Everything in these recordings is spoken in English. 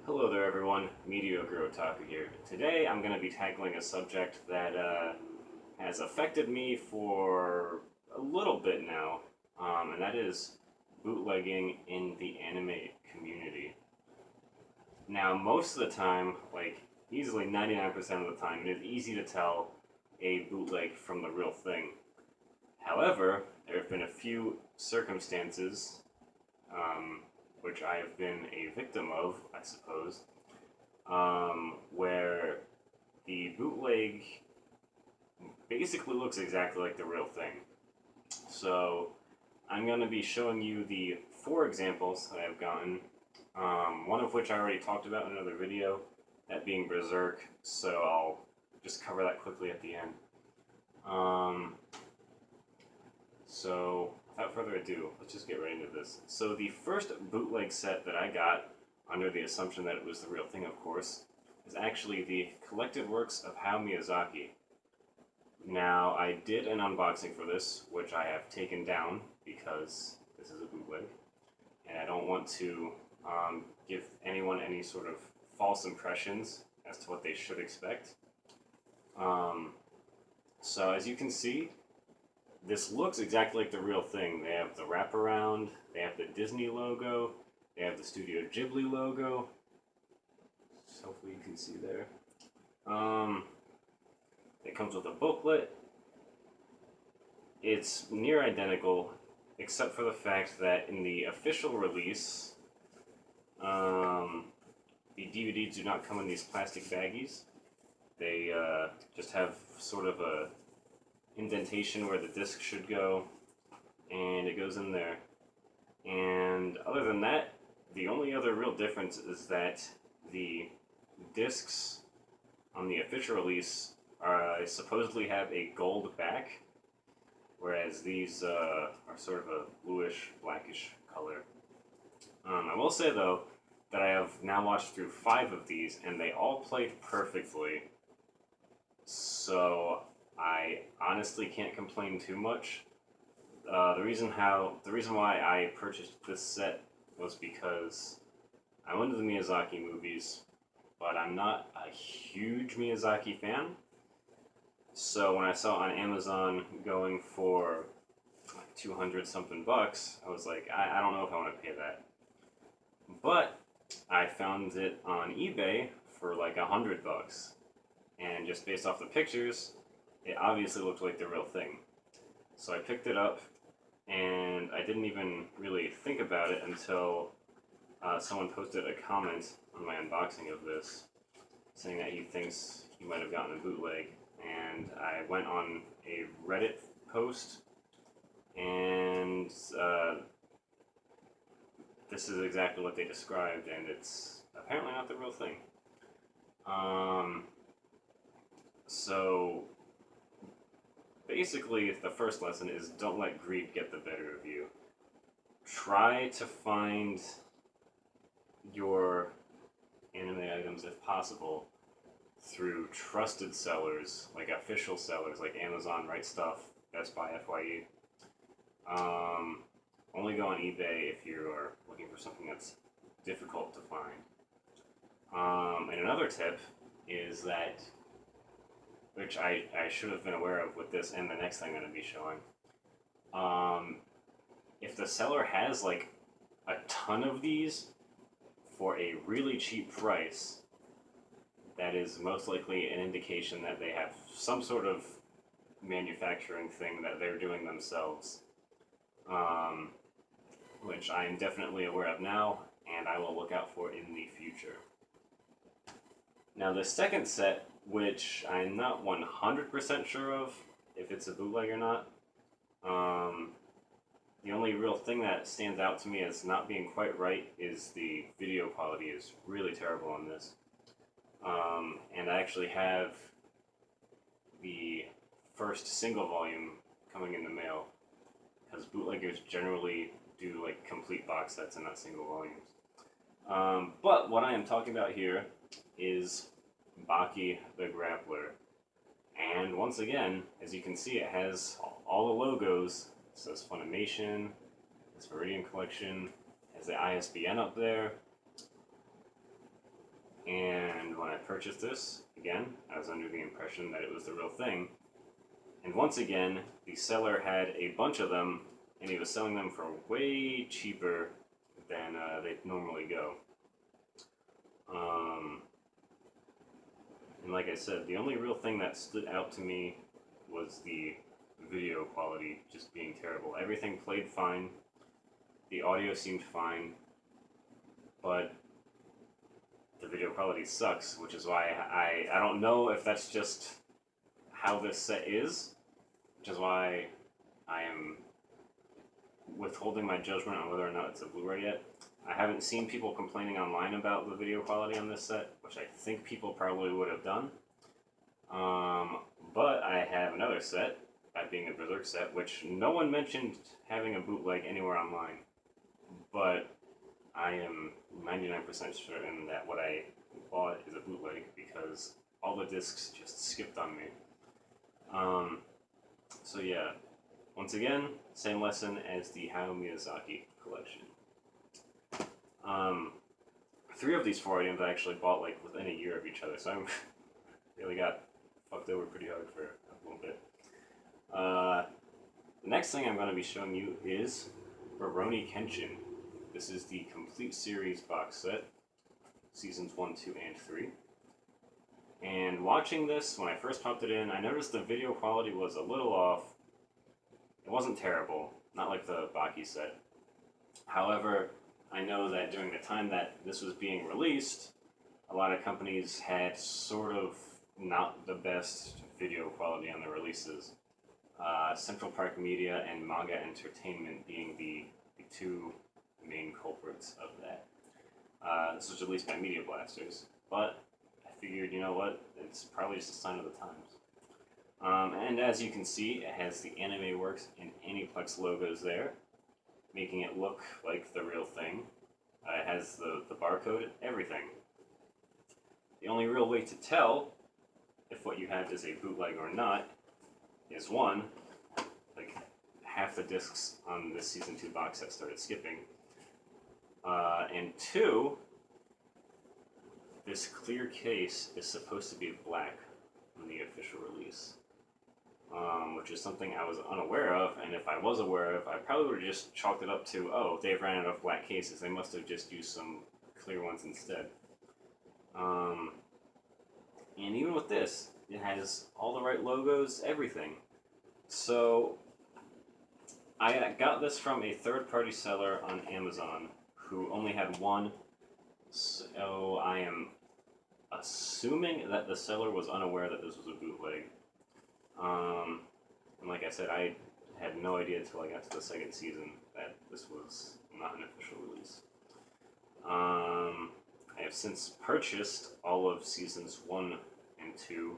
Hello there everyone, Mediocre Otaku here. Today I'm going to be tackling a subject that has affected me for a little bit now, and that is bootlegging in the anime community. Now, most of the time, like easily 99% of the time, it is easy to tell a bootleg from the real thing. However, there have been a few circumstances which I have been a victim of, I suppose, where the bootleg basically looks exactly like the real thing. So I'm going to be showing you the four examples that I've gotten, one of which I already talked about in another video, that being Berserk, so I'll just cover that quickly at the end. So without further ado, let's just get right into this. So the first bootleg set that I got, under the assumption that it was the real thing, of course, is actually the collected works of Hayao Miyazaki. Now, I did an unboxing for this, which I have taken down because this is a bootleg, and I don't want to give anyone any sort of false impressions as to what they should expect. So as you can see, this looks exactly like the real thing. They have the wraparound, they have the Disney logo, they have the Studio Ghibli logo. So hopefully you can see there. It comes with a booklet. It's near identical, except for the fact that in the official release, the DVDs do not come in these plastic baggies. They just have sort of a indentation where the disc should go, and it goes in there. And other than that, the only other real difference is that the discs on the official release supposedly have a gold back, whereas these are sort of a bluish, blackish color. I will say though that I have now watched through 5 of these, and they all played perfectly. So I honestly can't complain too much. The reason why I purchased this set was because I'm into the Miyazaki movies, but I'm not a huge Miyazaki fan. So when I saw on Amazon going for like 200 something bucks, I was like, I don't know if I want to pay that. But I found it on eBay for like 100 bucks, and just based off the pictures, it obviously looked like the real thing. So I picked it up, and I didn't even really think about it until someone posted a comment on my unboxing of this, saying that he thinks he might have gotten a bootleg. And I went on a Reddit post, and this is exactly what they described, and it's apparently not the real thing. So basically, the first lesson is don't let greed get the better of you. Try to find your anime items, if possible, through trusted sellers, like official sellers, like Amazon, Right Stuff, Best Buy, FYE. Only go on eBay if you are looking for something that's difficult to find. And another tip is that, which I should have been aware of with this and the next thing I'm going to be showing, if the seller has like a ton of these for a really cheap price, that is most likely an indication that they have some sort of manufacturing thing that they're doing themselves, which I am definitely aware of now, and I will look out for in the future. Now the second set, which I'm not 100% sure of if it's a bootleg or not, the only real thing that stands out to me as not being quite right is the video quality is really terrible on this. And I actually have the first single volume coming in the mail, because bootleggers generally do like complete box sets and not single volumes. But what I am talking about here is Baki the Grappler. And once again, as you can see, it has all the logos. It says Funimation, it's Meridian Collection, has the ISBN up there. And when I purchased this, again, I was under the impression that it was the real thing. And once again, the seller had a bunch of them, and he was selling them for way cheaper than they normally go. And like I said, the only real thing that stood out to me was the video quality just being terrible. Everything played fine, the audio seemed fine, but the video quality sucks, which is why I don't know if that's just how this set is, which is why I am withholding my judgment on whether or not it's a Blu-ray yet. I haven't seen people complaining online about the video quality on this set, which I think people probably would have done. But I have another set, that being a Berserk set, which no one mentioned having a bootleg anywhere online. But I am 99% certain that what I bought is a bootleg because all the discs just skipped on me. So yeah, once again, same lesson as the Hayao Miyazaki collection. 3 of these 4 items I actually bought like within a year of each other, so I really got fucked over pretty hard for a little bit. The next thing I'm going to be showing you is Rurouni Kenshin. This is the complete series box set, seasons 1, 2, and 3. And watching this, when I first popped it in, I noticed the video quality was a little off. It wasn't terrible, not like the Baki set. However, I know that during the time that this was being released, a lot of companies had sort of not the best video quality on their releases. Central Park Media and Manga Entertainment being the 2 main culprits of that. This was released by Media Blasters, but I figured, you know what, it's probably just a sign of the times. And as you can see, it has the Anime Works and Aniplex logos there, making it look like the real thing. It has the barcode, everything. The only real way to tell if what you have is a bootleg or not is 1, like half the discs on this season 2 box set started skipping, and 2, this clear case is supposed to be black on the official release, which is something I was unaware of, and if I was aware of, I probably would have just chalked it up to, oh, they've ran out of black cases, they must have just used some clear ones instead. And even with this, it has all the right logos, everything. So, I got this from a third-party seller on Amazon who only had 1, so I am assuming that the seller was unaware that this was a bootleg. And like I said, I had no idea until I got to the 2nd season that this was not an official release. I have since purchased all of seasons 1 and 2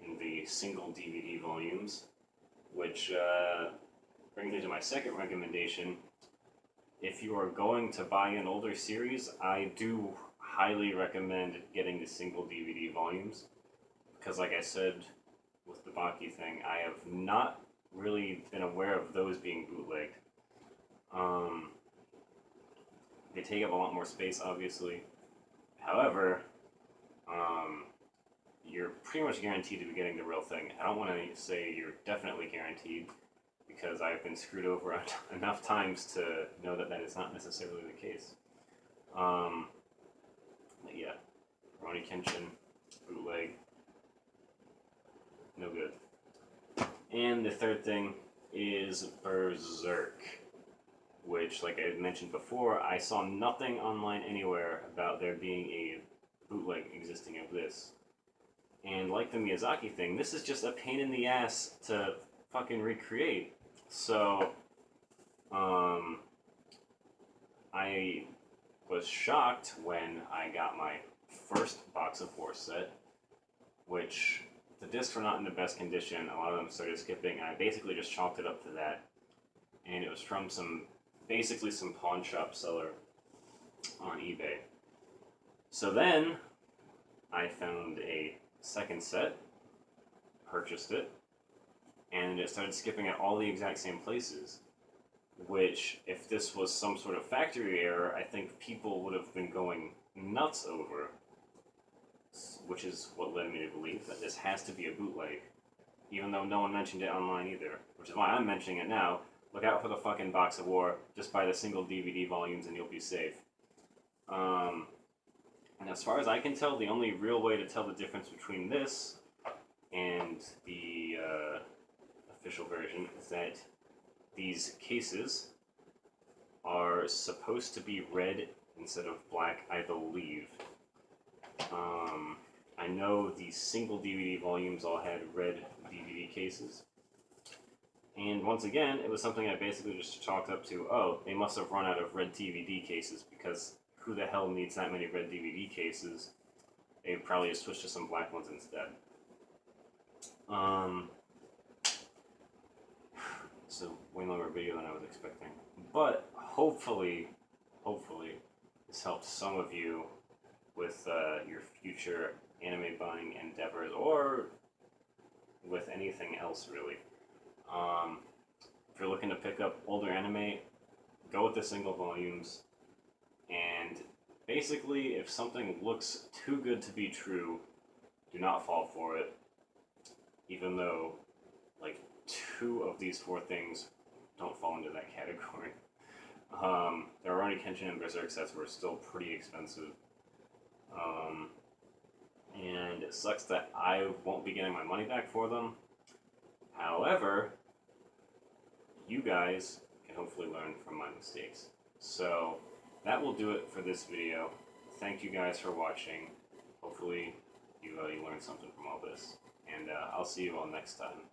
in the single DVD volumes, which brings me to my second recommendation. If you are going to buy an older series, I do highly recommend getting the single DVD volumes, because like I said with the Baki thing, I have not really been aware of those being bootlegged. They take up a lot more space, obviously. However, you're pretty much guaranteed to be getting the real thing. I don't want to say you're definitely guaranteed, because I've been screwed over enough times to know that that is not necessarily the case. But yeah, Rurouni Kenshin, bootleg, no good. And the third thing is Berserk, which, like I mentioned before, I saw nothing online anywhere about there being a bootleg existing of this. And like the Miyazaki thing, this is just a pain in the ass to fucking recreate. So, I was shocked when I got my first box of 4 set, which the discs were not in the best condition. A lot of them started skipping, and I basically just chalked it up to that. And it was from basically some pawn shop seller on eBay. So then, I found a second set, purchased it, and it started skipping at all the exact same places, which, if this was some sort of factory error, I think people would have been going nuts over. which is what led me to believe that this has to be a bootleg, even though no one mentioned it online either, which is why I'm mentioning it now. Look out for the fucking Box of War. Just buy the single DVD volumes and you'll be safe. And as far as I can tell, the only real way to tell the difference between this and the official version is that these cases are supposed to be red instead of black, I believe. I know the single DVD volumes all had red DVD cases. And once again, it was something I basically just chalked up to, oh, they must have run out of red DVD cases, because who the hell needs that many red DVD cases? They probably just switched to some black ones instead. It's a way longer video than I was expecting. But hopefully, this helped some of you with your future anime buying endeavors, or with anything else, really. If you're looking to pick up older anime, go with the single volumes. And basically, if something looks too good to be true, do not fall for it. Even though, like, 2 of these 4 things don't fall into that category. The Rurouni Kenshin and Berserk sets were still pretty expensive. And it sucks that I won't be getting my money back for them. However, you guys can hopefully learn from my mistakes. So, that will do it for this video. Thank you guys for watching. Hopefully, you learned something from all this. And I'll see you all next time.